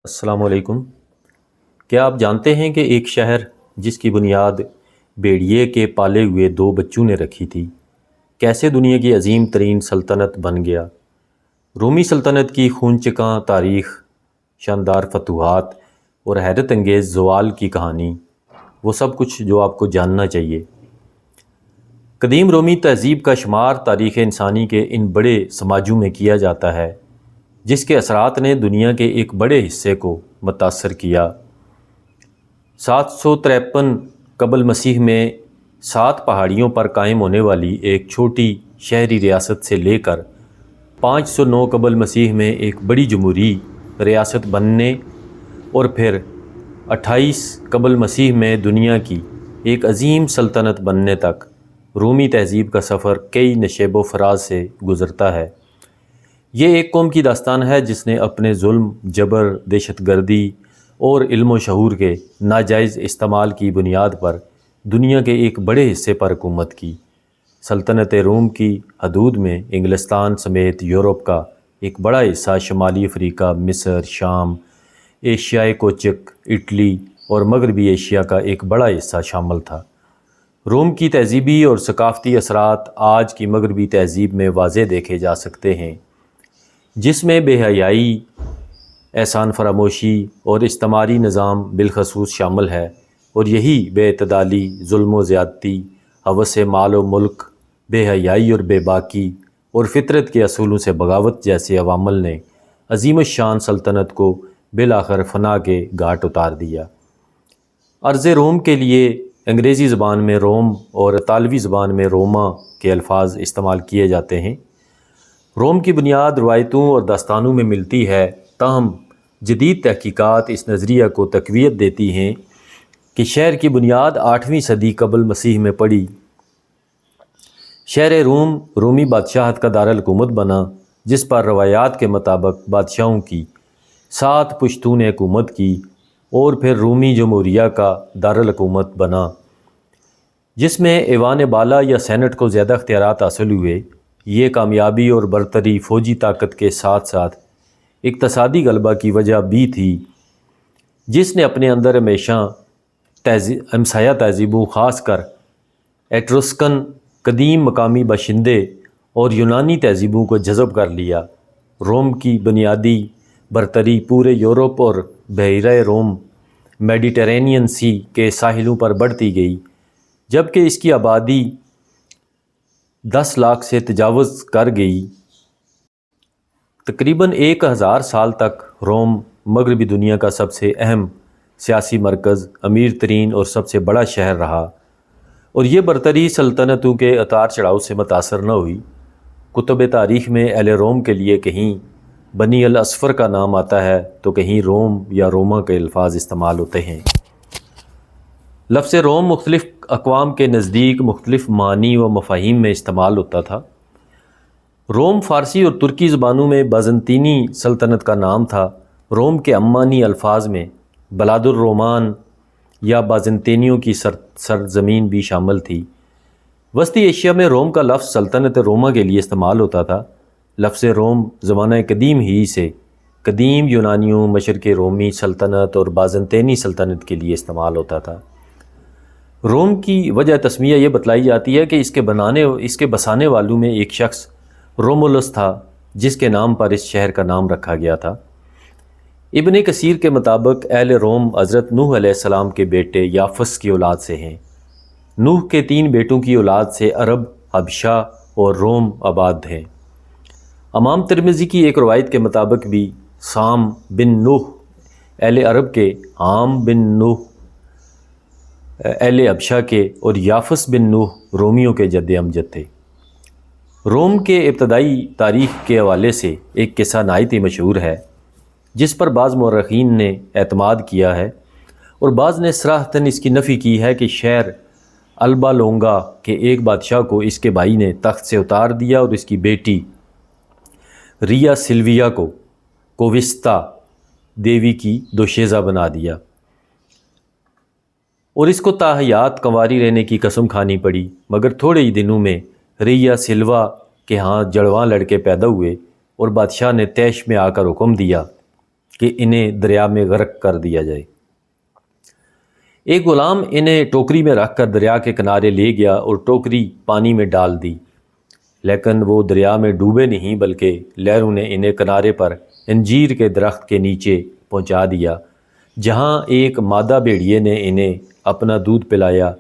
السلام علیکم۔ کیا آپ جانتے ہیں کہ ایک شہر جس کی بنیاد بھیڑیے کے پالے ہوئے دو بچوں نے رکھی تھی، کیسے دنیا کی عظیم ترین سلطنت بن گیا؟ رومی سلطنت کی خون چکاں تاریخ، شاندار فتوحات اور حیرت انگیز زوال کی کہانی، وہ سب کچھ جو آپ کو جاننا چاہیے۔ قدیم رومی تہذیب کا شمار تاریخ انسانی کے ان بڑے سماجوں میں کیا جاتا ہے جس کے اثرات نے دنیا کے ایک بڑے حصے کو متاثر کیا۔ 753 قبل مسیح میں 7 پہاڑیوں پر قائم ہونے والی ایک چھوٹی شہری ریاست سے لے کر 509 قبل مسیح میں ایک بڑی جمہوری ریاست بننے اور پھر 28 قبل مسیح میں دنیا کی ایک عظیم سلطنت بننے تک رومی تہذیب کا سفر کئی نشیب و فراز سے گزرتا ہے۔ یہ ایک قوم کی داستان ہے جس نے اپنے ظلم، جبر، دہشت گردی اور علم و شعور کے ناجائز استعمال کی بنیاد پر دنیا کے ایک بڑے حصے پر حکومت کی۔ سلطنت روم کی حدود میں انگلستان سمیت یورپ کا ایک بڑا حصہ، شمالی افریقہ، مصر، شام، ایشیائے کوچک، اٹلی اور مغربی ایشیا کا ایک بڑا حصہ شامل تھا۔ روم کی تہذیبی اور ثقافتی اثرات آج کی مغربی تہذیب میں واضح دیکھے جا سکتے ہیں، جس میں بے حیائی، احسان فراموشی اور استعماری نظام بالخصوص شامل ہے، اور یہی بے اعتدالی، ظلم و زیادتی، ہوس مال و ملک، بے حیائی اور بے باکی اور فطرت کے اصولوں سے بغاوت جیسے عوامل نے عظیم الشان سلطنت کو بالآخر فنا کے گھاٹ اتار دیا۔ ارض روم کے لیے انگریزی زبان میں روم اور اطالوی زبان میں روما کے الفاظ استعمال کیے جاتے ہیں۔ روم کی بنیاد روایتوں اور داستانوں میں ملتی ہے، تاہم جدید تحقیقات اس نظریہ کو تقویت دیتی ہیں کہ شہر کی بنیاد 8ویں صدی قبل مسیح میں پڑی۔ شہر روم رومی بادشاہت کا دارالحکومت بنا، جس پر روایات کے مطابق بادشاہوں کی 7 پشتوں نے حکومت کی، اور پھر رومی جمہوریہ کا دارالحکومت بنا، جس میں ایوان بالا یا سینٹ کو زیادہ اختیارات حاصل ہوئے۔ یہ کامیابی اور برتری فوجی طاقت کے ساتھ ساتھ اقتصادی غلبہ کی وجہ بھی تھی، جس نے اپنے اندر ہمیشہ ہمسایہ تہذیبوں، خاص کر ایٹروسکن قدیم مقامی باشندے اور یونانی تہذیبوں کو جذب کر لیا۔ روم کی بنیادی برتری پورے یورپ اور بحیرہ روم، میڈیٹرینین سی کے ساحلوں پر بڑھتی گئی، جبکہ اس کی آبادی 10 لاکھ سے تجاوز کر گئی۔ تقریباً 1000 سال تک روم مغربی دنیا کا سب سے اہم سیاسی مرکز، امیر ترین اور سب سے بڑا شہر رہا، اور یہ برتری سلطنتوں کے اتار چڑھاؤ سے متاثر نہ ہوئی۔ کتب تاریخ میں اہل روم کے لیے کہیں بنی الاصفر کا نام آتا ہے تو کہیں روم یا روما کے الفاظ استعمال ہوتے ہیں۔ لفظ روم مختلف اقوام کے نزدیک مختلف معنی و مفاہیم میں استعمال ہوتا تھا۔ روم فارسی اور ترکی زبانوں میں بازنطینی سلطنت کا نام تھا۔ روم کے عمانی الفاظ میں بلاد الرومان یا بازنطینیوں کی سرزمین بھی شامل تھی۔ وسطی ایشیا میں روم کا لفظ سلطنت روما کے لیے استعمال ہوتا تھا۔ لفظ روم زمانہ قدیم ہی سے قدیم یونانیوں، مشرق رومی سلطنت اور بازنطینی سلطنت کے لیے استعمال ہوتا تھا۔ روم کی وجہ تسمیہ یہ بتلائی جاتی ہے کہ اس کے بسانے والوں میں ایک شخص رومولس تھا، جس کے نام پر اس شہر کا نام رکھا گیا تھا۔ ابن کثیر کے مطابق اہل روم حضرت نوح علیہ السلام کے بیٹے یافس کی اولاد سے ہیں۔ نوح کے 3 بیٹوں کی اولاد سے عرب، حبشہ اور روم آباد ہیں۔ امام ترمذی کی ایک روایت کے مطابق بھی سام بن نوح اہل عرب کے، عام بن نوح اہل حبشہ کے اور یافس بن نوح رومیوں کے جد امجد تھے۔ روم کے ابتدائی تاریخ کے حوالے سے ایک قصہ نہایت ہی مشہور ہے، جس پر بعض مورخین نے اعتماد کیا ہے اور بعض نے صراحتاً اس کی نفی کی ہے کہ شہر البا لونگا کے ایک بادشاہ کو اس کے بھائی نے تخت سے اتار دیا اور اس کی بیٹی ریا سلویا کو کووستا دیوی کی دوشیزہ بنا دیا، اور اس کو تا حیات کنواری رہنے کی قسم کھانی پڑی۔ مگر تھوڑے ہی دنوں میں ریا سلوا کے ہاں جڑواں لڑکے پیدا ہوئے اور بادشاہ نے طیش میں آ کر حکم دیا کہ انہیں دریا میں غرق کر دیا جائے۔ ایک غلام انہیں ٹوکری میں رکھ کر دریا کے کنارے لے گیا اور ٹوکری پانی میں ڈال دی، لیکن وہ دریا میں ڈوبے نہیں بلکہ لہروں نے انہیں کنارے پر انجیر کے درخت کے نیچے پہنچا دیا، جہاں ایک مادہ بھیڑیے نے انہیں اپنا دودھ پلایا۔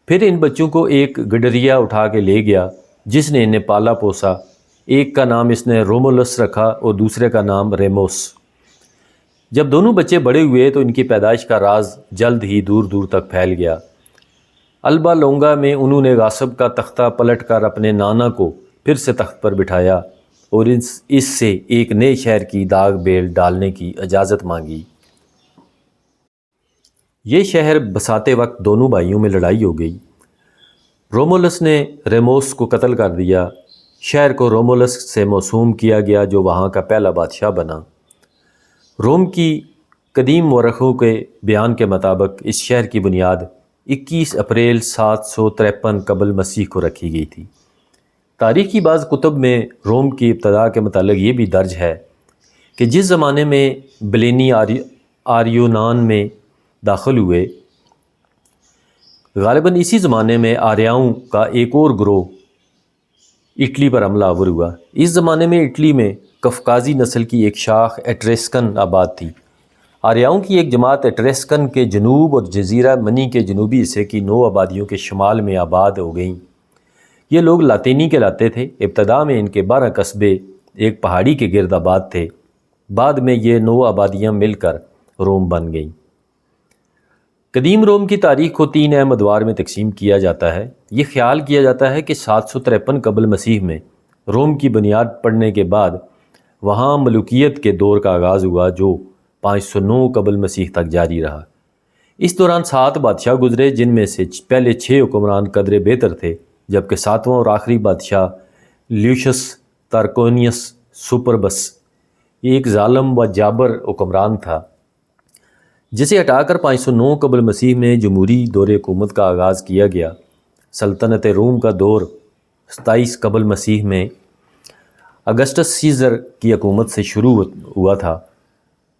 پھر ان بچوں کو ایک گڈریا اٹھا کے لے گیا جس نے انہیں پالا پوسا۔ ایک کا نام اس نے رومولس رکھا اور دوسرے کا نام ریموس۔ جب دونوں بچے بڑے ہوئے تو ان کی پیدائش کا راز جلد ہی دور دور تک پھیل گیا۔ البا لونگا میں انہوں نے غاصب کا تختہ پلٹ کر اپنے نانا کو پھر سے تخت پر بٹھایا اور اس سے ایک نئے شہر کی داغ بیل ڈالنے کی اجازت مانگی۔ یہ شہر بساتے وقت دونوں بھائیوں میں لڑائی ہو گئی۔ رومولس نے ریموس کو قتل کر دیا۔ شہر کو رومولس سے موسوم کیا گیا جو وہاں کا پہلا بادشاہ بنا۔ روم کی قدیم مورخوں کے بیان کے مطابق اس شہر کی بنیاد 21 اپریل 753 قبل مسیح کو رکھی گئی تھی۔ تاریخی بعض کتب میں روم کی ابتدا کے متعلق یہ بھی درج ہے کہ جس زمانے میں بلینی آریونان میں داخل ہوئے، غالباً اسی زمانے میں آریاؤں کا ایک اور گروہ اٹلی پر حملہ آور ہوا۔ اس زمانے میں اٹلی میں قفقازی نسل کی ایک شاخ ایٹریسکن آباد تھی۔ آریاؤں کی ایک جماعت ایٹریسکن کے جنوب اور جزیرہ منی کے جنوبی حصے کی 9 آبادیوں کے شمال میں آباد ہو گئیں۔ یہ لوگ لاطینی کہلاتے تھے۔ ابتدا میں ان کے 12 قصبے ایک پہاڑی کے گرد آباد تھے، بعد میں یہ 9 آبادیاں مل کر روم بن گئیں۔ قدیم روم کی تاریخ کو 3 اہم ادوار میں تقسیم کیا جاتا ہے۔ یہ خیال کیا جاتا ہے کہ 753 قبل مسیح میں روم کی بنیاد پڑنے کے بعد وہاں ملوکیت کے دور کا آغاز ہوا جو 509 قبل مسیح تک جاری رہا۔ اس دوران 7 بادشاہ گزرے جن میں سے پہلے 6 حکمران قدرے بہتر تھے، جبکہ 7واں اور آخری بادشاہ لیوشس تارکونیس سپربس ایک ظالم و جابر حکمران تھا، جسے ہٹا کر 509 قبل مسیح میں جمہوری دور حکومت کا آغاز کیا گیا۔ سلطنت روم کا دور 27 قبل مسیح میں اگسٹس سیزر کی حکومت سے شروع ہوا تھا۔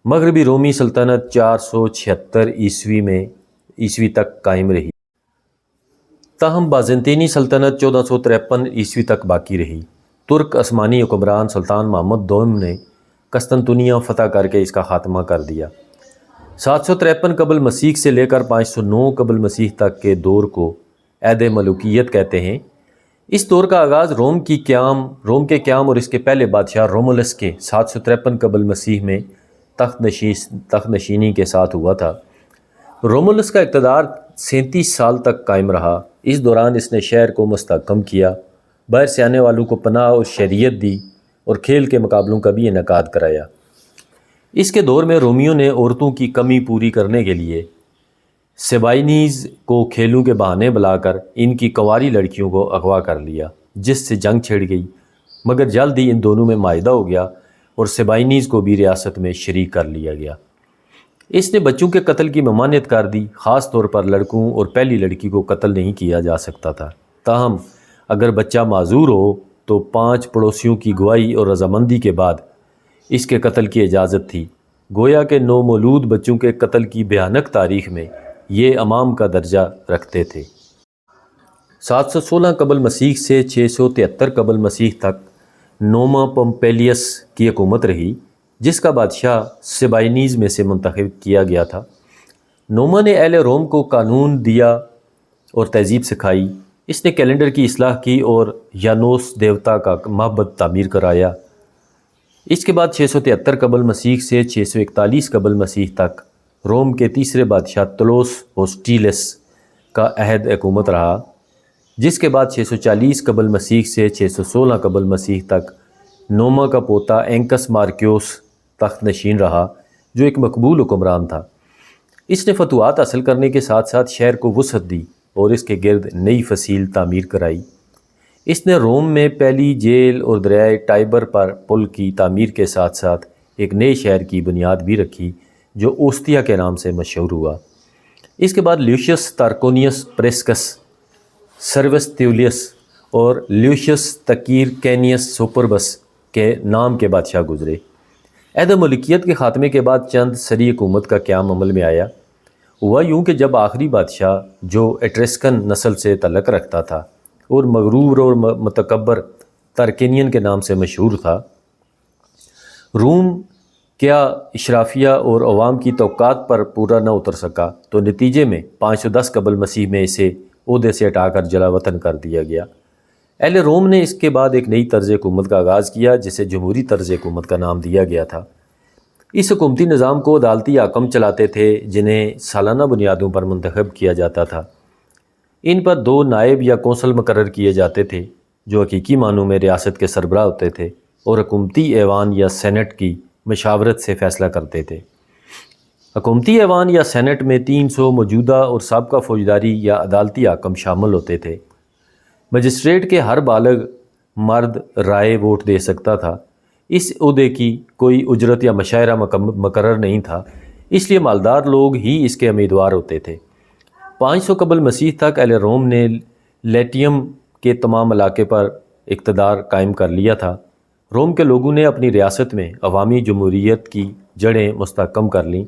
مغربی رومی سلطنت 476 عیسوی تک قائم رہی، تاہم بازنطینی سلطنت 1453 عیسوی تک باقی رہی۔ ترک عثمانی حکمران سلطان محمد دوم نے قسطنطنیہ فتح کر کے اس کا خاتمہ کر دیا۔ 753 قبل مسیح سے لے کر 509 قبل مسیح تک کے دور کو عہد ملوکیت کہتے ہیں۔ اس دور کا آغاز روم کے قیام اور اس کے پہلے بادشاہ رومولس کے 753 قبل مسیح میں تخت نشینی کے ساتھ ہوا تھا۔ رومولس کا اقتدار 37 سال تک قائم رہا۔ اس دوران اس نے شہر کو مستحکم کیا، باہر سے آنے والوں کو پناہ اور شہریت دی اور کھیل کے مقابلوں کا بھی انعقاد کرایا۔ اس کے دور میں رومیوں نے عورتوں کی کمی پوری کرنے کے لیے سیبائنیز کو کھیلوں کے بہانے بلا کر ان کی کنواری لڑکیوں کو اغوا کر لیا، جس سے جنگ چھڑ گئی، مگر جلد ہی ان دونوں میں معاہدہ ہو گیا اور سیبائنیز کو بھی ریاست میں شریک کر لیا گیا۔ اس نے بچوں کے قتل کی ممانعت کر دی، خاص طور پر لڑکوں، اور پہلی لڑکی کو قتل نہیں کیا جا سکتا تھا۔ تاہم اگر بچہ معذور ہو تو 5 پڑوسیوں کی گواہی اور رضامندی کے بعد اس کے قتل کی اجازت تھی۔ گویا کہ نومولود بچوں کے قتل کی بھیانک تاریخ میں یہ امام کا درجہ رکھتے تھے۔ 716 قبل مسیح سے 673 قبل مسیح تک نوما پومپیلیس کی حکومت رہی، جس کا بادشاہ سیبائنیز میں سے منتخب کیا گیا تھا۔ نوما نے اہل روم کو قانون دیا اور تہذیب سکھائی۔ اس نے کیلنڈر کی اصلاح کی اور یانوس دیوتا کا معبد تعمیر کرایا۔ اس کے بعد 673 قبل مسیح سے 641 قبل مسیح تک روم کے تیسرے بادشاہ تلوس ہوسٹیلس کا عہد حکومت رہا، جس کے بعد 640 قبل مسیح سے 616 قبل مسیح تک نوما کا پوتا اینکس مارکیوس تخت نشین رہا، جو ایک مقبول حکمران تھا۔ اس نے فتوحات حاصل کرنے کے ساتھ ساتھ شہر کو وسعت دی اور اس کے گرد نئی فصیل تعمیر کرائی۔ اس نے روم میں پہلی جیل اور دریائے ٹائبر پر پل کی تعمیر کے ساتھ ساتھ ایک نئے شہر کی بنیاد بھی رکھی جو اوستیا کے نام سے مشہور ہوا۔ اس کے بعد لیوشس تارکونیس پریسکس، سروس تیولیس اور لیوشس تکیر کینیس سپربس کے نام کے بادشاہ گزرے۔ عہد ملکیت کے خاتمے کے بعد چند سری حکومت کا قیام عمل میں آیا۔ ہوا یوں کہ جب آخری بادشاہ جو ایٹریسکن نسل سے تعلق رکھتا تھا اور مغرور اور متکبر تارکینین کے نام سے مشہور تھا، روم کیا اشرافیہ اور عوام کی توقعات پر پورا نہ اتر سکا تو نتیجے میں 510 قبل مسیح میں اسے عہدے سے ہٹا کر جلا وطن کر دیا گیا۔ اہل روم نے اس کے بعد ایک نئی طرز حکومت کا آغاز کیا جسے جمہوری طرز حکومت کا نام دیا گیا تھا۔ اس حکومتی نظام کو عدالتی حاکم چلاتے تھے جنہیں سالانہ بنیادوں پر منتخب کیا جاتا تھا۔ ان پر 2 نائب یا کونسل مقرر کیے جاتے تھے جو حقیقی معنوں میں ریاست کے سربراہ ہوتے تھے اور حکومتی ایوان یا سینٹ کی مشاورت سے فیصلہ کرتے تھے۔ حکومتی ایوان یا سینٹ میں 300 موجودہ اور سابقہ فوجداری یا عدالتی حاکم شامل ہوتے تھے۔ مجسٹریٹ کے ہر بالغ مرد رائے ووٹ دے سکتا تھا۔ اس عہدے کی کوئی اجرت یا مشاہرہ مقرر نہیں تھا، اس لیے مالدار لوگ ہی اس کے امیدوار ہوتے تھے۔ 500 قبل مسیح تک اہل روم نے لیٹیم کے تمام علاقے پر اقتدار قائم کر لیا تھا۔ روم کے لوگوں نے اپنی ریاست میں عوامی جمہوریت کی جڑیں مستحکم کر لیں۔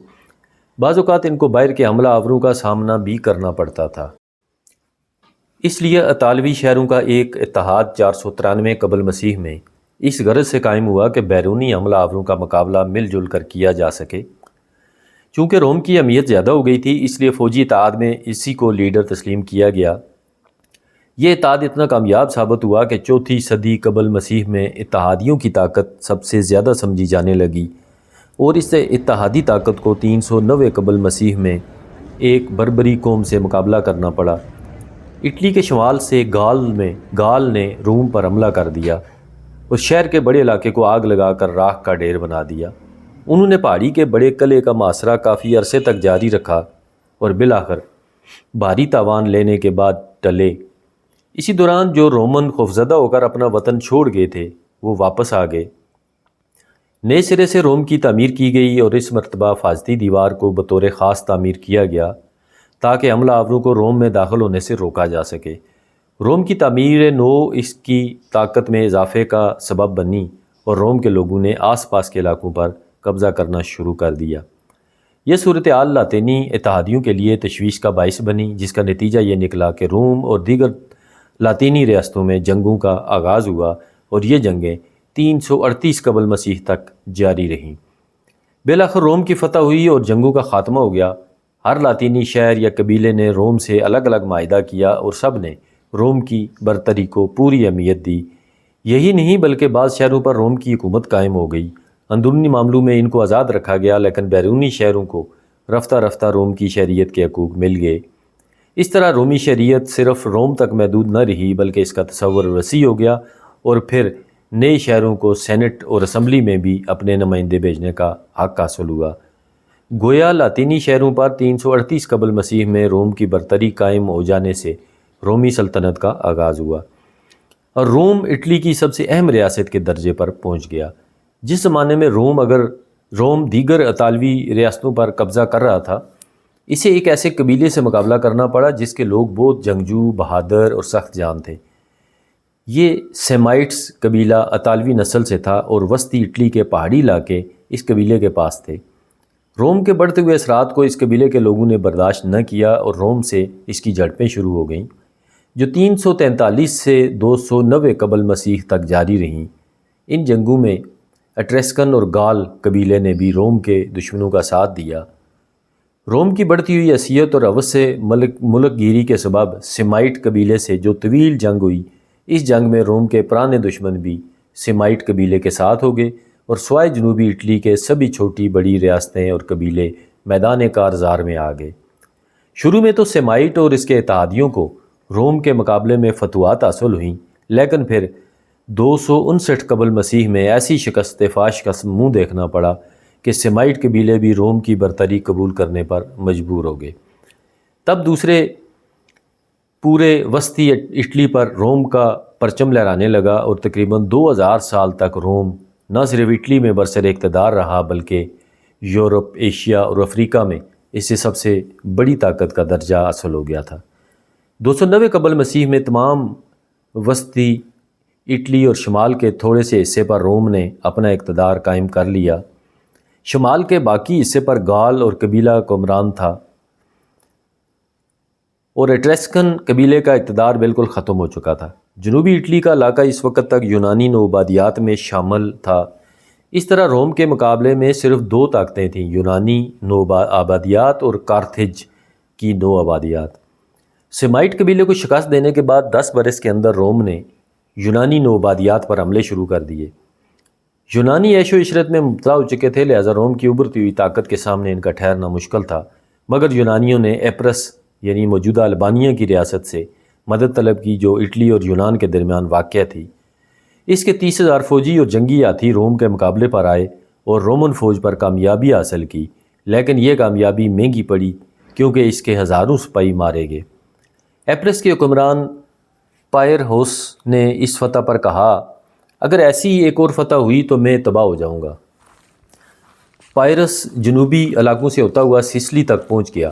بعض اوقات ان کو باہر کے حملہ آوروں کا سامنا بھی کرنا پڑتا تھا۔ اس لیے اطالوی شہروں کا ایک اتحاد 493 قبل مسیح میں اس غرض سے قائم ہوا کہ بیرونی حملہ آوروں کا مقابلہ مل جل کر کیا جا سکے۔ چونکہ روم کی اہمیت زیادہ ہو گئی تھی، اس لیے فوجی اتحاد میں اسی کو لیڈر تسلیم کیا گیا۔ یہ اتحاد اتنا کامیاب ثابت ہوا کہ 4 صدی قبل مسیح میں اتحادیوں کی طاقت سب سے زیادہ سمجھی جانے لگی اور اس اتحادی طاقت کو 390 قبل مسیح میں ایک بربری قوم سے مقابلہ کرنا پڑا۔ اٹلی کے شمال سے گال نے روم پر حملہ کر دیا اور شہر کے بڑے علاقے کو آگ لگا کر راکھ کا ڈھیر بنا دیا۔ انہوں نے پہاڑی کے بڑے قلعے کا محاصرہ کافی عرصے تک جاری رکھا اور بالآخر بھاری تاوان لینے کے بعد ٹلے۔ اسی دوران جو رومن خوفزدہ ہو کر اپنا وطن چھوڑ گئے تھے وہ واپس آ گئے۔ نئے سرے سے روم کی تعمیر کی گئی اور اس مرتبہ حفاظتی دیوار کو بطور خاص تعمیر کیا گیا تاکہ حملہ آوروں کو روم میں داخل ہونے سے روکا جا سکے۔ روم کی تعمیر نو اس کی طاقت میں اضافے کا سبب بنی اور روم کے لوگوں نے آس پاس کے علاقوں پر قبضہ کرنا شروع کر دیا۔ یہ صورتحال لاطینی اتحادیوں کے لیے تشویش کا باعث بنی، جس کا نتیجہ یہ نکلا کہ روم اور دیگر لاطینی ریاستوں میں جنگوں کا آغاز ہوا اور یہ جنگیں 338 قبل مسیح تک جاری رہیں۔ بالآخر روم کی فتح ہوئی اور جنگوں کا خاتمہ ہو گیا۔ ہر لاطینی شہر یا قبیلے نے روم سے الگ الگ معاہدہ کیا اور سب نے روم کی برتری کو پوری اہمیت دی۔ یہی نہیں بلکہ بعض شہروں پر روم کی حکومت قائم ہو گئی۔ اندرونی معاملوں میں ان کو آزاد رکھا گیا لیکن بیرونی شہروں کو رفتہ رفتہ روم کی شہریت کے حقوق مل گئے۔ اس طرح رومی شہریت صرف روم تک محدود نہ رہی بلکہ اس کا تصور وسیع ہو گیا اور پھر نئے شہروں کو سینٹ اور اسمبلی میں بھی اپنے نمائندے بھیجنے کا حق حاصل ہوا۔ گویا لاطینی شہروں پر 338 قبل مسیح میں روم کی برتری قائم ہو جانے سے رومی سلطنت کا آغاز ہوا اور روم اٹلی کی سب سے اہم ریاست کے درجے پر پہنچ گیا۔ جس زمانے میں روم دیگر اطالوی ریاستوں پر قبضہ کر رہا تھا، اسے ایک ایسے قبیلے سے مقابلہ کرنا پڑا جس کے لوگ بہت جنگجو، بہادر اور سخت جان تھے۔ یہ سیمائٹس قبیلہ اطالوی نسل سے تھا اور وسطی اٹلی کے پہاڑی علاقے اس قبیلے کے پاس تھے۔ روم کے بڑھتے ہوئے اثرات کو اس قبیلے کے لوگوں نے برداشت نہ کیا اور روم سے اس کی جھڑپیں شروع ہو گئیں جو 343 سے 290 قبل مسیح تک جاری رہیں۔ ان جنگوں میں ایٹریسکن اور گال قبیلے نے بھی روم کے دشمنوں کا ساتھ دیا۔ روم کی بڑھتی ہوئی حیثیت اور عوض سے ملک گیری کے سبب سیمائٹ قبیلے سے جو طویل جنگ ہوئی، اس جنگ میں روم کے پرانے دشمن بھی سیمائٹ قبیلے کے ساتھ ہو گئے اور سوائے جنوبی اٹلی کے سبھی چھوٹی بڑی ریاستیں اور قبیلے میدان کارزار میں آ گئے۔ شروع میں تو سیمائٹ اور اس کے اتحادیوں کو روم کے مقابلے میں فتوحات حاصل ہوئیں، لیکن پھر 259 قبل مسیح میں ایسی شکست فاش کا منہ دیکھنا پڑا کہ سیمائٹ قبیلے بھی روم کی برتری قبول کرنے پر مجبور ہو گئے۔ تب دوسرے پورے وسطی اٹلی پر روم کا پرچم لہرانے لگا اور تقریباً 2000 سال تک روم نہ صرف اٹلی میں برسر اقتدار رہا بلکہ یورپ، ایشیا اور افریقہ میں اسے سب سے بڑی طاقت کا درجہ حاصل ہو گیا تھا۔ 290 قبل مسیح میں تمام وسطی اٹلی اور شمال کے تھوڑے سے حصے پر روم نے اپنا اقتدار قائم کر لیا شمال کے باقی حصے پر گال اور قبیلہ حکمران تھا اور ایٹریسکن قبیلے کا اقتدار بالکل ختم ہو چکا تھا۔ جنوبی اٹلی کا علاقہ اس وقت تک یونانی نوآبادیات میں شامل تھا۔ اس طرح روم کے مقابلے میں صرف دو طاقتیں تھیں، یونانی نوآبادیات اور کارتھیج کی نوآبادیات۔ سیمائٹ قبیلے کو شکست دینے کے بعد 10 برس کے اندر روم نے یونانی نوآبادیات پر حملے شروع کر دیے۔ یونانی عیش و عشرت میں مبتلا ہو چکے تھے، لہٰذا روم کی ابھرتی ہوئی طاقت کے سامنے ان کا ٹھہرنا مشکل تھا، مگر یونانیوں نے ایپرس یعنی موجودہ البانیہ کی ریاست سے مدد طلب کی، جو اٹلی اور یونان کے درمیان واقع تھی۔ اس کے 30,000 فوجی اور جنگی ہاتھی روم کے مقابلے پر آئے اور رومن فوج پر کامیابی حاصل کی، لیکن یہ کامیابی مہنگی پڑی کیونکہ اس کے ہزاروں سپاہی مارے گئے۔ ایپرس کے حکمران پائرہوس نے اس فتح پر کہا، اگر ایسی ایک اور فتح ہوئی تو میں تباہ ہو جاؤں گا۔ پائرس جنوبی علاقوں سے ہوتا ہوا سسلی تک پہنچ گیا۔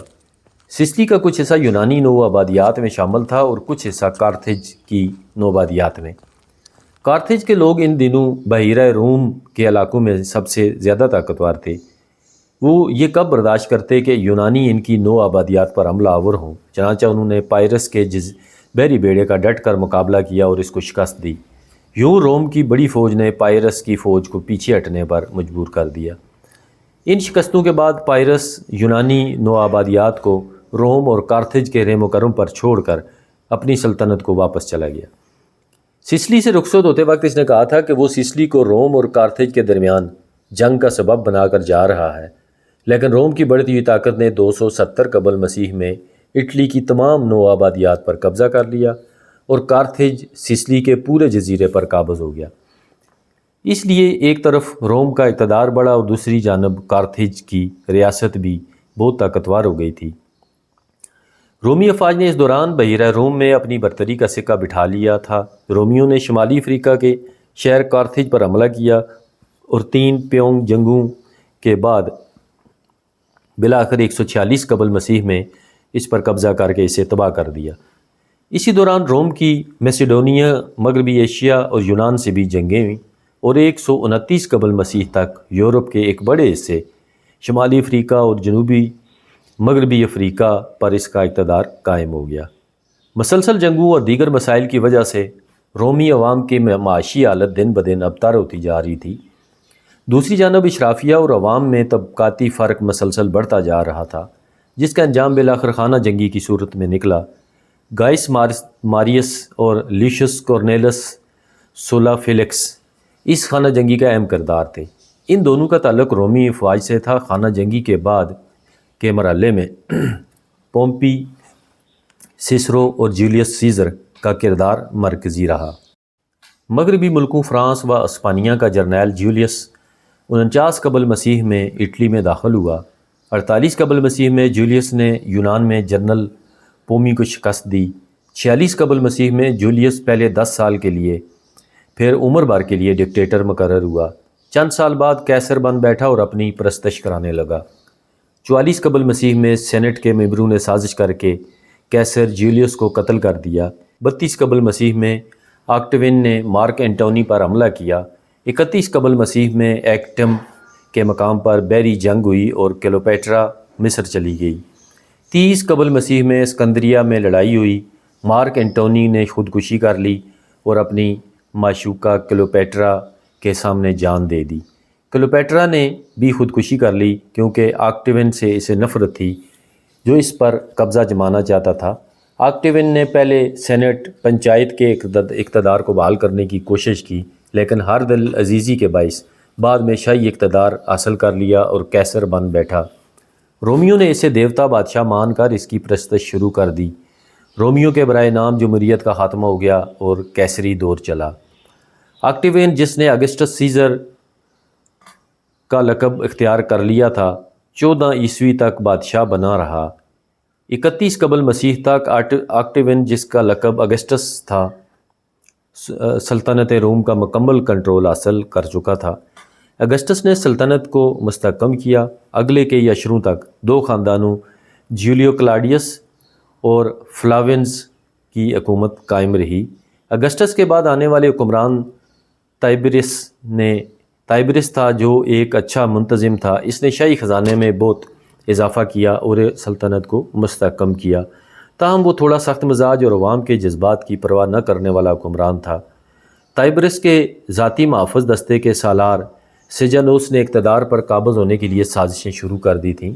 سسلی کا کچھ حصہ یونانی نوآبادیات میں شامل تھا اور کچھ حصہ کارتھیج کی نوآبادیات میں۔ کارتھیج کے لوگ ان دنوں بحیرہ روم کے علاقوں میں سب سے زیادہ طاقتور تھے۔ وہ یہ کب برداشت کرتے کہ یونانی ان کی نوآبادیات پر حملہ آور ہوں، چنانچہ انہوں نے پائرس کے بحری بیڑے کا ڈٹ کر مقابلہ کیا اور اس کو شکست دی۔ یوں روم کی بڑی فوج نے پائرس کی فوج کو پیچھے ہٹنے پر مجبور کر دیا۔ ان شکستوں کے بعد پائرس یونانی نوآبادیات کو روم اور کارتھیج کے رحم و کرم پر چھوڑ کر اپنی سلطنت کو واپس چلا گیا۔ سسلی سے رخصت ہوتے وقت اس نے کہا تھا کہ وہ سسلی کو روم اور کارتھیج کے درمیان جنگ کا سبب بنا کر جا رہا ہے، لیکن روم کی بڑھتی ہوئی طاقت نے 270 قبل مسیح میں اٹلی کی تمام نوآبادیات پر قبضہ کر لیا اور کارتھیج سسلی کے پورے جزیرے پر قابض ہو گیا۔ اس لیے ایک طرف روم کا اقتدار بڑھا اور دوسری جانب کارتھیج کی ریاست بھی بہت طاقتور ہو گئی تھی۔ رومی افواج نے اس دوران بحیرہ روم میں اپنی برتری کا سکہ بٹھا لیا تھا۔ رومیوں نے شمالی افریقہ کے شہر کارتھیج پر حملہ کیا اور 3 پیونگ جنگوں کے بعد بالآخر 146 قبل مسیح میں اس پر قبضہ کر کے اسے تباہ کر دیا۔ اسی دوران روم کی میسیڈونیا، مغربی ایشیا اور یونان سے بھی جنگیں ہوئیں اور 129 قبل مسیح تک یورپ کے ایک بڑے حصے، شمالی افریقہ اور جنوبی مغربی افریقہ پر اس کا اقتدار قائم ہو گیا۔ مسلسل جنگوں اور دیگر مسائل کی وجہ سے رومی عوام کی معاشی حالت دن بدن ابتر ہوتی جا رہی تھی۔ دوسری جانب اشرافیہ اور عوام میں طبقاتی فرق مسلسل بڑھتا جا رہا تھا، جس کا انجام بالآخر خانہ جنگی کی صورت میں نکلا۔ گائس ماریس اور لیشس کورنیلس سولا فیلکس اس خانہ جنگی کا اہم کردار تھے۔ ان دونوں کا تعلق رومی افواج سے تھا۔ خانہ جنگی کے بعد کے مرحلے میں پومپی، سیسرو اور جولیس سیزر کا کردار مرکزی رہا۔ مغربی ملکوں فرانس و اسپانیہ کا جرنیل جولیس 49 قبل مسیح میں اٹلی میں داخل ہوا۔ 48 قبل مسیح میں جولیس نے یونان میں جنرل پومی کو شکست دی۔ 46 قبل مسیح میں جولیس پہلے 10 سال کے لیے پھر عمر بھر کے لیے ڈکٹیٹر مقرر ہوا۔ چند سال بعد کیسر بن بیٹھا اور اپنی پرستش کرانے لگا۔ 44 قبل مسیح میں سینٹ کے ممبروں نے سازش کر کے کیسر جولیس کو قتل کر دیا۔ 32 قبل مسیح میں آکٹیون نے مارک اینٹونی پر حملہ کیا۔ 31 قبل مسیح میں ایکٹم کے مقام پر بحری جنگ ہوئی اور کلیوپیٹرا مصر چلی گئی۔ 30 قبل مسیح میں اسکندریہ میں لڑائی ہوئی۔ مارک اینٹونی نے خودکشی کر لی اور اپنی معشوقہ کلیوپیٹرا کے سامنے جان دے دی۔ کلیوپیٹرا نے بھی خودکشی کر لی کیونکہ آکٹیون سے اسے نفرت تھی، جو اس پر قبضہ جمانا چاہتا تھا۔ آکٹیون نے پہلے سینٹ پنچایت کے اقتدار کو بحال کرنے کی کوشش کی، لیکن ہر دل عزیزی کے باعث بعد میں شاہی اقتدار حاصل کر لیا اور کیسر بن بیٹھا۔ رومیوں نے اسے دیوتا بادشاہ مان کر اس کی پرستش شروع کر دی۔ رومیوں کے برائے نام جمہوریت کا خاتمہ ہو گیا اور کیسری دور چلا۔ آکٹیوین، جس نے اگسٹس سیزر کا لقب اختیار کر لیا تھا، 14 عیسوی تک بادشاہ بنا رہا۔ 31 قبل مسیح تک آکٹیوین، جس کا لقب اگسٹس تھا، سلطنت روم کا مکمل کنٹرول حاصل کر چکا تھا۔ اگسٹس نے سلطنت کو مستحکم کیا۔ اگلے کئی اشروں تک 2 خاندانوں جیولیو کلاڈیس اور فلاوینز کی حکومت قائم رہی۔ اگسٹس کے بعد آنے والے حکمران تائبریس نے طائبرس تھا جو ایک اچھا منتظم تھا، اس نے شاہی خزانے میں بہت اضافہ کیا اور سلطنت کو مستحکم کیا، تاہم وہ تھوڑا سخت مزاج اور عوام کے جذبات کی پرواہ نہ کرنے والا حکمران تھا۔ طائبرس کے ذاتی محافظ دستے کے سالار سیجانوس نے اقتدار پر قابض ہونے کے لیے سازشیں شروع کر دی تھیں۔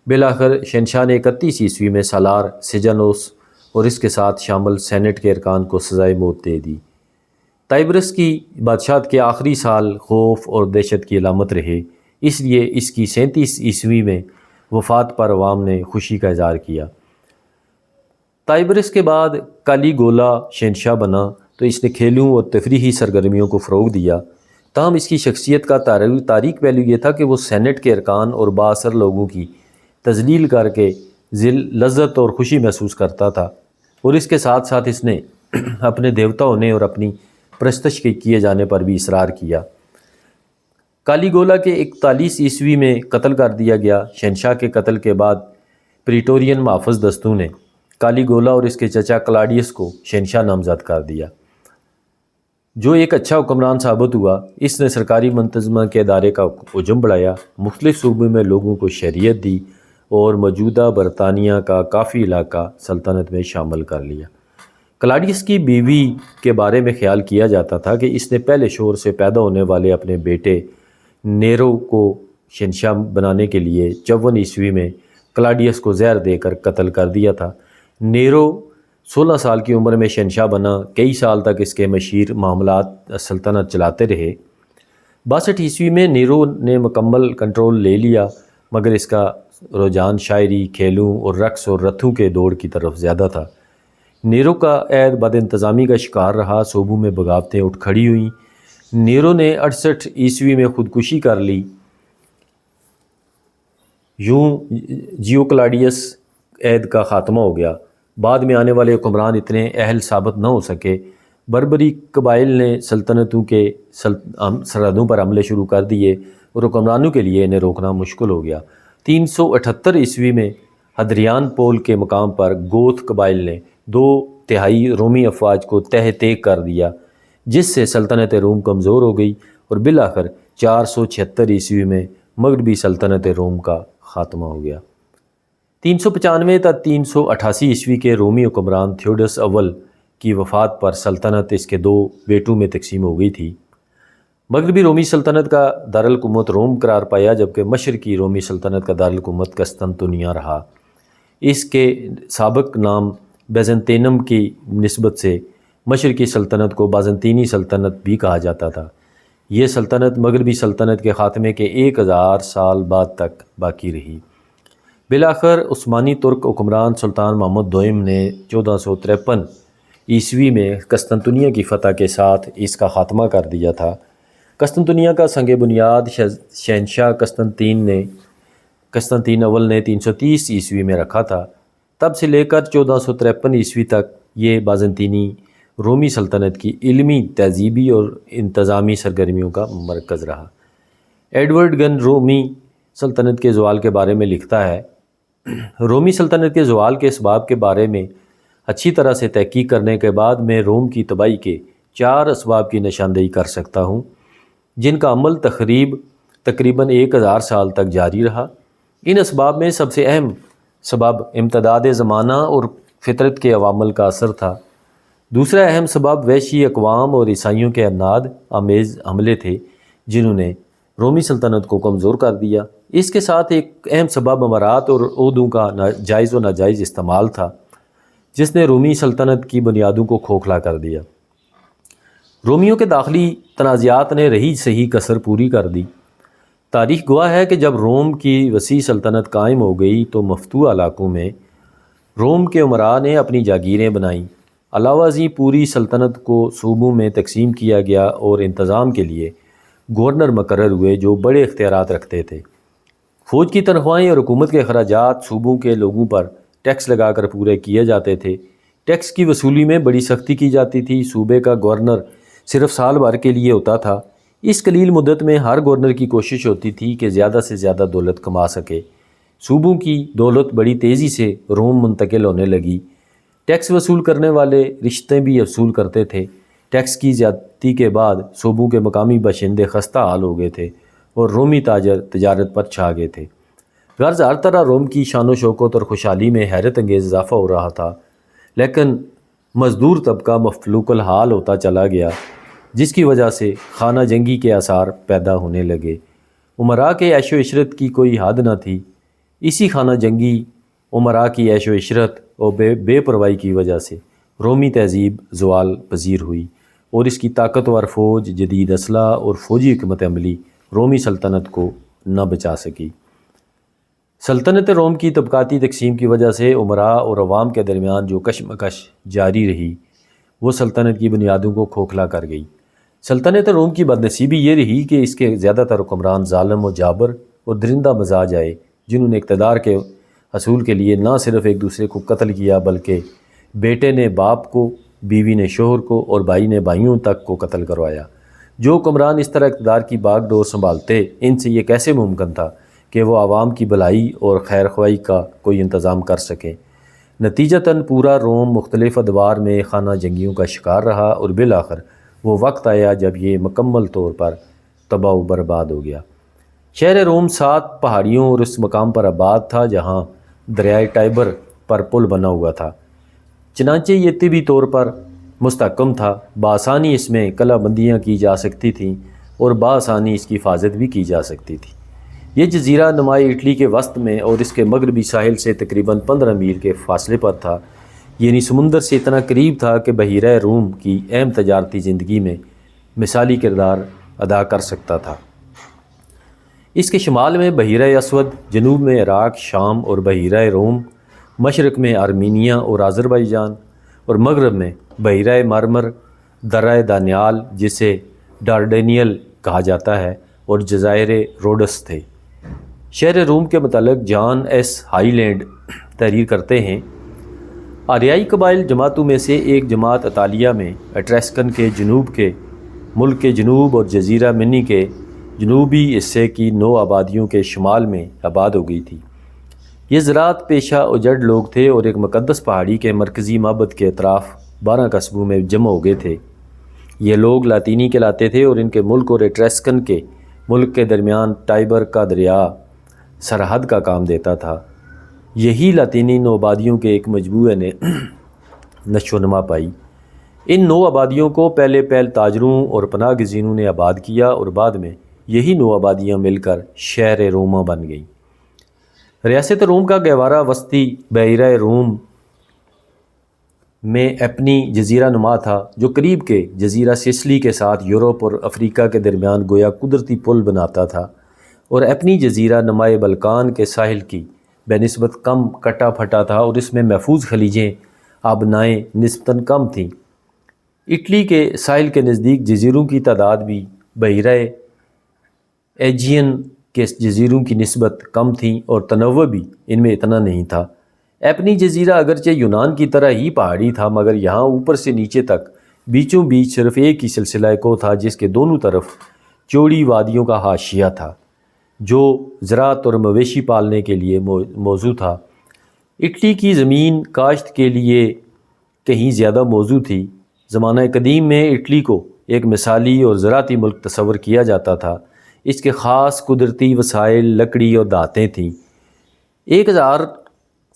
بالآخر شہنشاہ نے 31 میں سالار سیجانوس اور اس کے ساتھ شامل سینٹ کے ارکان کو سزائے موت دے دی۔ طائبرس کی بادشاہت کے آخری سال خوف اور دہشت کی علامت رہے، اس لیے اس کی 37 میں وفات پر عوام نے خوشی کا اظہار کیا۔ طائبرس کے بعد کالیگولا شہنشاہ بنا تو اس نے کھیلوں اور تفریحی سرگرمیوں کو فروغ دیا، تاہم اس کی شخصیت کا تاریک پہلو یہ تھا کہ وہ سینٹ کے ارکان اور بااثر لوگوں کی تذلیل کر کے لذت اور خوشی محسوس کرتا تھا، اور اس کے ساتھ ساتھ اس نے اپنے دیوتا ہونے اور اپنی پرستش کے کیے جانے پر بھی اصرار کیا۔ کالیگولا کے 41 میں قتل کر دیا گیا۔ شہنشاہ کے قتل کے بعد پریٹورین محافظ دستوں نے کالیگولا اور اس کے چچا کلاڈیس کو شہنشاہ نامزد کر دیا، جو ایک اچھا حکمران ثابت ہوا۔ اس نے سرکاری منتظمہ کے ادارے کا حجم بڑھایا، مختلف صوبوں میں لوگوں کو شہریت دی اور موجودہ برطانیہ کا کافی علاقہ سلطنت میں شامل کر لیا۔ کلاڈیس کی بیوی کے بارے میں خیال کیا جاتا تھا کہ اس نے پہلے شوہر سے پیدا ہونے والے اپنے بیٹے نیرو کو شہنشاہ بنانے کے لیے 54 میں کلاڈیس کو زہر دے کر قتل کر دیا تھا۔ نیرو 16 سال کی عمر میں شہنشاہ بنا، کئی سال تک اس کے مشیر معاملات سلطنت چلاتے رہے۔ 62 میں نیرو نے مکمل کنٹرول لے لیا، مگر اس کا رجحان شاعری، کھیلوں اور رقص اور رتھوں کے دوڑ کی طرف زیادہ تھا۔ نیرو کا عہد بد انتظامی کا شکار رہا، صوبوں میں بغاوتیں اٹھ کھڑی ہوئیں۔ نیرو نے 68 میں خودکشی کر لی۔ یوں جیوکلاڈیس عہد کا خاتمہ ہو گیا۔ بعد میں آنے والے حکمران اتنے اہل ثابت نہ ہو سکے۔ بربری قبائل نے سلطنتوں کے سرحدوں پر حملے شروع کر دیے اور حکمرانوں کے لیے انہیں روکنا مشکل ہو گیا۔ 378 میں ہدریان پول کے مقام پر گوتھ قبائل نے 2/3 رومی افواج کو تہہ تیگ کر دیا، جس سے سلطنت روم کمزور ہو گئی اور بالآخر 476 میں مغربی سلطنت روم کا خاتمہ ہو گیا۔ 395 تا 388 کے رومی حکمران تھیوڈس اول کی وفات پر سلطنت اس کے 2 بیٹوں میں تقسیم ہو گئی تھی۔ مغربی رومی سلطنت کا دارالحکومت روم قرار پایا، جبکہ مشرقی رومی سلطنت کا دارالحکومت قسطنطنیہ رہا۔ اس کے سابق نام بیزنطینم کی نسبت سے مشرقی سلطنت کو بازنطینی سلطنت بھی کہا جاتا تھا۔ یہ سلطنت مغربی سلطنت کے خاتمے کے 1000 سال بعد تک باقی رہی۔ بالآخر عثمانی ترک حکمران سلطان محمد دوئم نے 1453 میں قسطنطنیہ کی فتح کے ساتھ اس کا خاتمہ کر دیا تھا۔ قسطنطنیہ کا سنگ بنیاد شہنشاہ قسطنطین اول نے 330 میں رکھا تھا۔ تب سے لے کر 1453 تک یہ بازنطینی رومی سلطنت کی علمی، تہذیبی اور انتظامی سرگرمیوں کا مرکز رہا۔ ایڈورڈ گن رومی سلطنت کے زوال کے بارے میں لکھتا ہے، رومی سلطنت کے زوال کے اسباب کے بارے میں اچھی طرح سے تحقیق کرنے کے بعد میں روم کی تباہی کے 4 اسباب کی نشاندہی کر سکتا ہوں، جن کا عمل تقریباً 1000 سال تک جاری رہا۔ ان اسباب میں سب سے اہم سبب امتداد زمانہ اور فطرت کے عوامل کا اثر تھا۔ دوسرا اہم سبب وحشی اقوام اور عیسائیوں کے عناد آمیز حملے تھے، جنہوں نے رومی سلطنت کو کمزور کر دیا۔ اس کے ساتھ ایک اہم سبب امارات اور عہدوں کا جائز و ناجائز استعمال تھا، جس نے رومی سلطنت کی بنیادوں کو کھوکھلا کر دیا۔ رومیوں کے داخلی تنازعات نے رہی صحیح کسر پوری کر دی۔ تاریخ گواہ ہے کہ جب روم کی وسیع سلطنت قائم ہو گئی تو مفتوح علاقوں میں روم کے امراء نے اپنی جاگیریں بنائیں۔ علاوہ ازیں پوری سلطنت کو صوبوں میں تقسیم کیا گیا اور انتظام کے لیے گورنر مقرر ہوئے جو بڑے اختیارات رکھتے تھے۔ فوج کی تنخواہیں اور حکومت کے اخراجات صوبوں کے لوگوں پر ٹیکس لگا کر پورے کیے جاتے تھے۔ ٹیکس کی وصولی میں بڑی سختی کی جاتی تھی۔ صوبے کا گورنر صرف سال بھر کے لیے ہوتا تھا۔ اس قلیل مدت میں ہر گورنر کی کوشش ہوتی تھی کہ زیادہ سے زیادہ دولت کما سکے۔ صوبوں کی دولت بڑی تیزی سے روم منتقل ہونے لگی۔ ٹیکس وصول کرنے والے رشتے بھی وصول کرتے تھے۔ ٹیکس کی زیادتی کے بعد صوبوں کے مقامی باشندے خستہ حال ہو گئے تھے اور رومی تاجر تجارت پر چھا گئے تھے۔ غرض ہر طرح روم کی شان و شوکت اور خوشحالی میں حیرت انگیز اضافہ ہو رہا تھا، لیکن مزدور طبقہ مفلوق الحال ہوتا چلا گیا، جس کی وجہ سے خانہ جنگی کے آثار پیدا ہونے لگے۔ امراء کے عیش و عشرت کی کوئی حد نہ تھی۔ اسی خانہ جنگی امراء کی عیش و عشرت اور بے پرواہی کی وجہ سے رومی تہذیب زوال پذیر ہوئی اور اس کی طاقتور فوج، جدید اسلحہ اور فوجی حکمت عملی رومی سلطنت کو نہ بچا سکی۔ سلطنت روم کی طبقاتی تقسیم کی وجہ سے امراء اور عوام کے درمیان جو کشمکش جاری رہی وہ سلطنت کی بنیادوں کو کھوکھلا کر گئی۔ سلطنت روم کی بدنصیبی یہ رہی کہ اس کے زیادہ تر حکمران ظالم و جابر اور درندہ مزاج آئے، جنہوں نے اقتدار کے حصول کے لیے نہ صرف ایک دوسرے کو قتل کیا بلکہ بیٹے نے باپ کو، بیوی نے شوہر کو اور بھائی نے بھائیوں تک کو قتل کروایا۔ جو حکمران اس طرح اقتدار کی باغ ڈور سنبھالتے، ان سے یہ کیسے ممکن تھا کہ وہ عوام کی بھلائی اور خیر خواہی کا کوئی انتظام کر سکیں؟ نتیجتاً پورا روم مختلف ادوار میں خانہ جنگیوں کا شکار رہا اور بالآخر وہ وقت آیا جب یہ مکمل طور پر تباہ و برباد ہو گیا۔ شہر روم 7 پہاڑیوں اور اس مقام پر آباد تھا جہاں دریائے ٹائبر پر پل بنا ہوا تھا، چنانچہ یہ طبی طور پر مستحکم تھا۔ بآسانی اس میں کلہ بندیاں کی جا سکتی تھیں اور بآسانی اس کی حفاظت بھی کی جا سکتی تھی۔ یہ جزیرہ نمائے اٹلی کے وسط میں اور اس کے مغربی ساحل سے تقریباً 15 میل کے فاصلے پر تھا، یعنی سمندر سے اتنا قریب تھا کہ بحیرہ روم کی اہم تجارتی زندگی میں مثالی کردار ادا کر سکتا تھا۔ اس کے شمال میں بحیرہ اسود، جنوب میں عراق، شام اور بحیرہ روم، مشرق میں آرمینیا اور آذربائیجان، اور مغرب میں بحیرہ مرمر، درہ دانیال جسے ڈارڈینیل کہا جاتا ہے، اور جزائر روڈس تھے۔ شہر روم کے متعلق جان ایس ہائی لینڈ تحریر کرتے ہیں، آریائی قبائل جماعتوں میں سے ایک جماعت اطالیہ میں ایٹریسکن کے جنوب کے ملک کے جنوب اور جزیرہ منی کے جنوبی حصے کی 9 آبادیوں کے شمال میں آباد ہو گئی تھی۔ یہ زراعت پیشہ اجڑ لوگ تھے اور ایک مقدس پہاڑی کے مرکزی معبد کے اطراف 12 قصبوں میں جمع ہو گئے تھے۔ یہ لوگ لاطینی کہلاتے تھے اور ان کے ملک اور ایٹریسکن کے ملک کے درمیان ٹائبر کا دریا سرحد کا کام دیتا تھا۔ یہی لاطینی 9 آبادیوں کے ایک مجموعے نے نشو و نما پائی۔ ان 9 آبادیوں کو پہلے تاجروں اور پناہ گزینوں نے آباد کیا اور بعد میں یہی 9 آبادیاں مل کر شہر روما بن گئیں۔ ریاست روم کا گہوارہ وسطی بحیرہ روم میں اپنی جزیرہ نما تھا، جو قریب کے جزیرہ سسلی کے ساتھ یورپ اور افریقہ کے درمیان گویا قدرتی پل بناتا تھا، اور اپنی جزیرہ نمائے بلکان کے ساحل کی بہ نسبت کم کٹا پھٹا تھا اور اس میں محفوظ خلیجیں آبنائیں نسبتاً کم تھیں۔ اٹلی کے ساحل کے نزدیک جزیروں کی تعداد بھی بحیرہ ایجین کے جزیروں کی نسبت کم تھیں اور تنوع بھی ان میں اتنا نہیں تھا۔ اپنی جزیرہ اگرچہ یونان کی طرح ہی پہاڑی تھا، مگر یہاں اوپر سے نیچے تک بیچوں بیچ صرف ایک ہی سلسلہ کو تھا، جس کے دونوں طرف چوڑی وادیوں کا حاشیہ تھا، جو زراعت اور مویشی پالنے کے لیے موزوں تھا۔ اٹلی کی زمین کاشت کے لیے کہیں زیادہ موزوں تھی۔ زمانہ قدیم میں اٹلی کو ایک مثالی اور زراعتی ملک تصور کیا جاتا تھا۔ اس کے خاص قدرتی وسائل لکڑی اور دھاتیں تھیں۔ 1000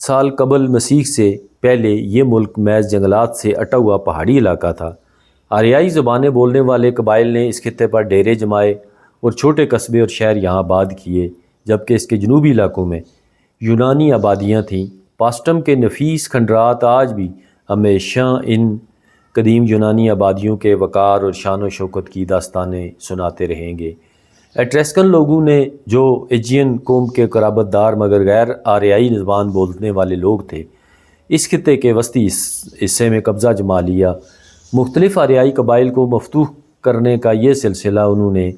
سال قبل مسیح سے پہلے یہ ملک محض جنگلات سے اٹا ہوا پہاڑی علاقہ تھا۔ آریائی زبانیں بولنے والے قبائل نے اس خطے پر ڈیرے جمائے اور چھوٹے قصبے اور شہر یہاں آباد کیے، جبکہ اس کے جنوبی علاقوں میں یونانی آبادیاں تھیں۔ پاسٹم کے نفیس کھنڈرات آج بھی ہمیشہ ان قدیم یونانی آبادیوں کے وقار اور شان و شوکت کی داستانیں سناتے رہیں گے۔ ایٹریسکن لوگوں نے، جو ایجین قوم کے قرابت دار مگر غیر آریائی زبان بولنے والے لوگ تھے، اس خطے کے وسطی حصے میں قبضہ جما لیا۔ مختلف آریائی قبائل کو مفتوح کرنے کا یہ سلسلہ انہوں نے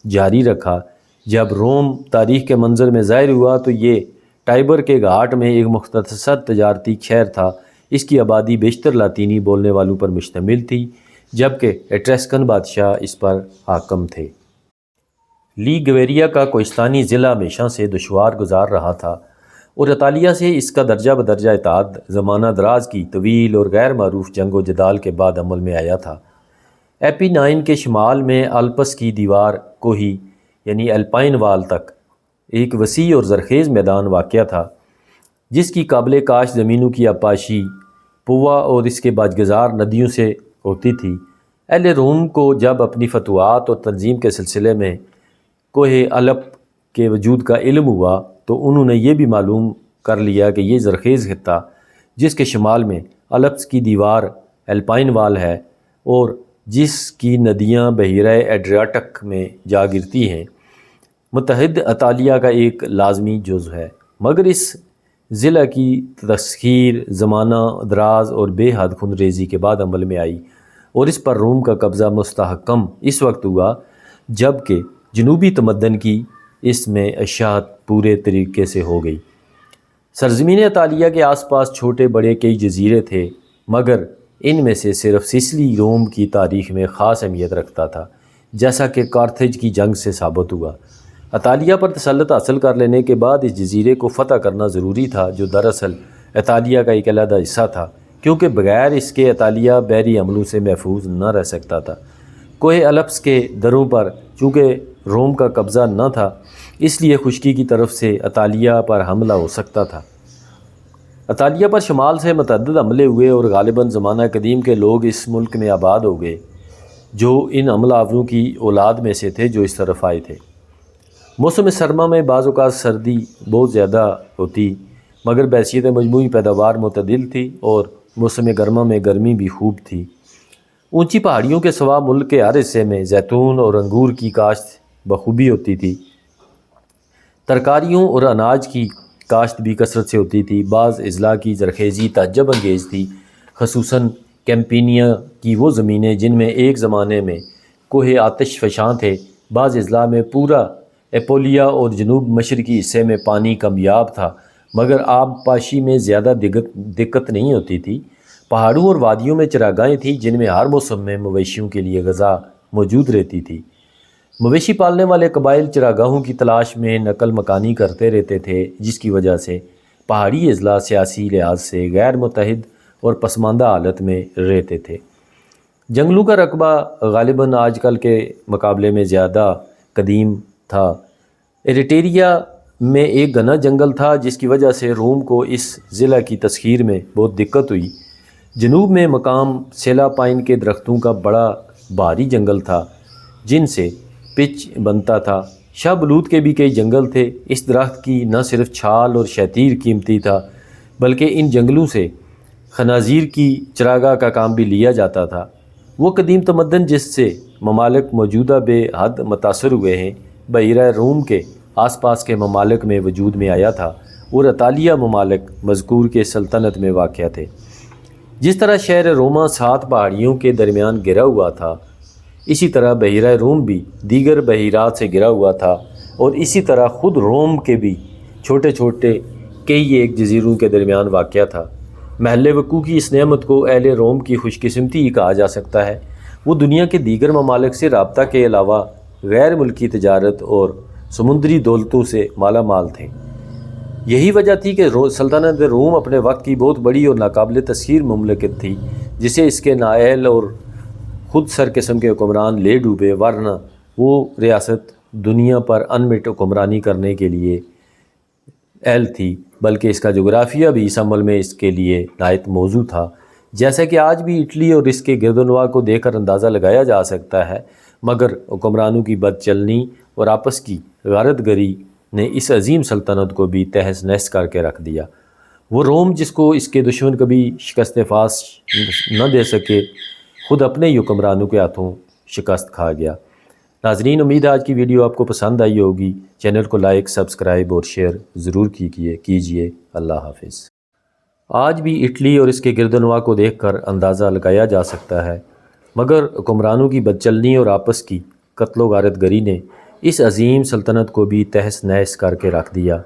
جاری رکھا۔ جب روم تاریخ کے منظر میں ظاہر ہوا تو یہ ٹائبر کے گھاٹ میں ایک مختصر تجارتی شہر تھا۔ اس کی آبادی بیشتر لاطینی بولنے والوں پر مشتمل تھی، جبکہ ایٹریسکن بادشاہ اس پر حاکم تھے۔ لیگویریا کا کوہستانی ضلع ہمیشہ سے دشوار گزار رہا تھا اور اطالیہ سے اس کا درجہ بدرجہ اتحاد زمانہ دراز کی طویل اور غیر معروف جنگ و جدال کے بعد عمل میں آیا تھا۔ ایپینائن کے شمال میں الپس کی دیوار کوہی یعنی الپائن وال تک ایک وسیع اور زرخیز میدان واقع تھا، جس کی قابل کاشت زمینوں کی آبپاشی پوا اور اس کے باجگزار ندیوں سے ہوتی تھی۔ اہل روم کو جب اپنی فتوحات اور تنظیم کے سلسلے میں کوہ الپ کے وجود کا علم ہوا تو انہوں نے یہ بھی معلوم کر لیا کہ یہ زرخیز خطہ جس کے شمال میں الپس کی دیوار الپائن وال ہے اور جس کی ندیاں بحیرہ ایڈریاٹک میں جا گرتی ہیں، متحد اطالیہ کا ایک لازمی جزو ہے، مگر اس ضلع کی تسخیر زمانہ دراز اور بے حد خونریزی کے بعد عمل میں آئی، اور اس پر روم کا قبضہ مستحکم اس وقت ہوا جب کہ جنوبی تمدن کی اس میں اشاعت پورے طریقے سے ہو گئی۔ سرزمین اطالیہ کے آس پاس چھوٹے بڑے کئی جزیرے تھے، مگر ان میں سے صرف سسلی روم کی تاریخ میں خاص اہمیت رکھتا تھا، جیسا کہ کارتھیج کی جنگ سے ثابت ہوا۔ اطالیہ پر تسلط حاصل کر لینے کے بعد اس جزیرے کو فتح کرنا ضروری تھا، جو دراصل اطالیہ کا ایک علیحدہ حصہ تھا، کیونکہ بغیر اس کے اطالیہ بحری حملوں سے محفوظ نہ رہ سکتا تھا۔ کوہ الپس کے دروں پر چونکہ روم کا قبضہ نہ تھا، اس لیے خشکی کی طرف سے اطالیہ پر حملہ ہو سکتا تھا۔ اطالیہ پر شمال سے متعدد حملے ہوئے اور غالباً زمانہ قدیم کے لوگ اس ملک میں آباد ہو گئے، جو ان حملہ آوروں کی اولاد میں سے تھے جو اس طرف آئے تھے۔ موسم سرما میں بعض اوقات سردی بہت زیادہ ہوتی، مگر بحیثیت مجموعی پیداوار معتدل تھی، اور موسم گرما میں گرمی بھی خوب تھی۔ اونچی پہاڑیوں کے سوا ملک کے ہر حصے میں زیتون اور انگور کی کاشت بخوبی ہوتی تھی۔ ترکاریوں اور اناج کی کاشت بھی کثرت سے ہوتی تھی۔ بعض اضلاع کی زرخیزی تعجب انگیز تھی، خصوصاً کیمپینیا کی وہ زمینیں جن میں ایک زمانے میں کوہ آتش فشاں تھے۔ بعض اضلاع میں پورا ایپولیا اور جنوب مشرقی حصے میں پانی کمیاب تھا، مگر آب پاشی میں زیادہ دقت نہیں ہوتی تھی۔ پہاڑوں اور وادیوں میں چراگاہیں تھیں جن میں ہر موسم میں مویشیوں کے لیے غذا موجود رہتی تھی۔ مویشی پالنے والے قبائل چراگاہوں کی تلاش میں نقل مکانی کرتے رہتے تھے، جس کی وجہ سے پہاڑی اضلاع سیاسی لحاظ سے غیر متحد اور پسماندہ حالت میں رہتے تھے۔ جنگلوں کا رقبہ غالباً آج کل کے مقابلے میں زیادہ قدیم تھا۔ ایریٹیریا میں ایک گھنا جنگل تھا، جس کی وجہ سے روم کو اس ضلع کی تسخیر میں بہت دقت ہوئی۔ جنوب میں مقام سیلا پائن کے درختوں کا بڑا بھاری جنگل تھا، جن سے پچ بنتا تھا۔ شاہ بلوط کے بھی کئی جنگل تھے۔ اس درخت کی نہ صرف چھال اور شیطیر قیمتی تھا، بلکہ ان جنگلوں سے خنازیر کی چراگاہ کا کام بھی لیا جاتا تھا۔ وہ قدیم تمدن جس سے ممالک موجودہ بے حد متاثر ہوئے ہیں، بحیرہ روم کے آس پاس کے ممالک میں وجود میں آیا تھا، اور اطالیہ ممالک مذکور کے سلطنت میں واقع تھے۔ جس طرح شہر روما 7 پہاڑیوں کے درمیان گرا ہوا تھا، اسی طرح بحیرہ روم بھی دیگر بحیرات سے گرا ہوا تھا، اور اسی طرح خود روم کے بھی چھوٹے چھوٹے کئی ایک جزیروں کے درمیان واقع تھا۔ محل وقوع کی اس نعمت کو اہل روم کی خوش قسمتی ہی کہا جا سکتا ہے۔ وہ دنیا کے دیگر ممالک سے رابطہ کے علاوہ غیر ملکی تجارت اور سمندری دولتوں سے مالا مال تھے۔ یہی وجہ تھی کہ سلطنت روم اپنے وقت کی بہت بڑی اور ناقابل تسخیر مملکت تھی، جسے اس کے نااہل اور خود سر قسم کے حکمران لے ڈوبے، ورنہ وہ ریاست دنیا پر انمٹ حکمرانی کرنے کے لیے اہل تھی، بلکہ اس کا جغرافیہ بھی اس عمل میں اس کے لیے نہایت موزوں تھا۔ جیسا کہ آج بھی اٹلی اور اس کے گرد و نواح کو دیکھ کر اندازہ لگایا جا سکتا ہے، مگر حکمرانوں کی بد چلنی اور آپس کی غارت گری نے اس عظیم سلطنت کو بھی تہس نہس کر کے رکھ دیا۔ وہ روم جس کو اس کے دشمن کبھی شکست فاس نہ دے سکے، خود اپنے ہی حکمرانوں کے ہاتھوں شکست کھا گیا۔ ناظرین، امید ہے آج کی ویڈیو آپ کو پسند آئی ہوگی۔ چینل کو لائک، سبسکرائب اور شیئر ضرور کیجیے۔ اللہ حافظ۔ آج بھی اٹلی اور اس کے گرد و نواح کو دیکھ کر اندازہ لگایا جا سکتا ہے، مگر حکمرانوں کی بدچلنی اور آپس کی قتل و غارت گری نے اس عظیم سلطنت کو بھی تہس نہس کر کے رکھ دیا۔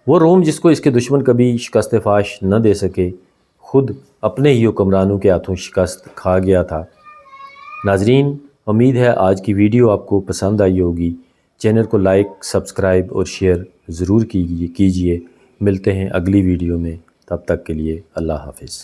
وہ روم جس کو اس کے دشمن کبھی شکست فاش نہ دے سکے، خود اپنے ہی حکمرانوں کے ہاتھوں شکست کھا گیا تھا۔ ناظرین، امید ہے آج کی ویڈیو آپ کو پسند آئی ہوگی۔ چینل کو لائک، سبسکرائب اور شیئر ضرور کیجیے۔ ملتے ہیں اگلی ویڈیو میں، تب تک کے لیے اللہ حافظ۔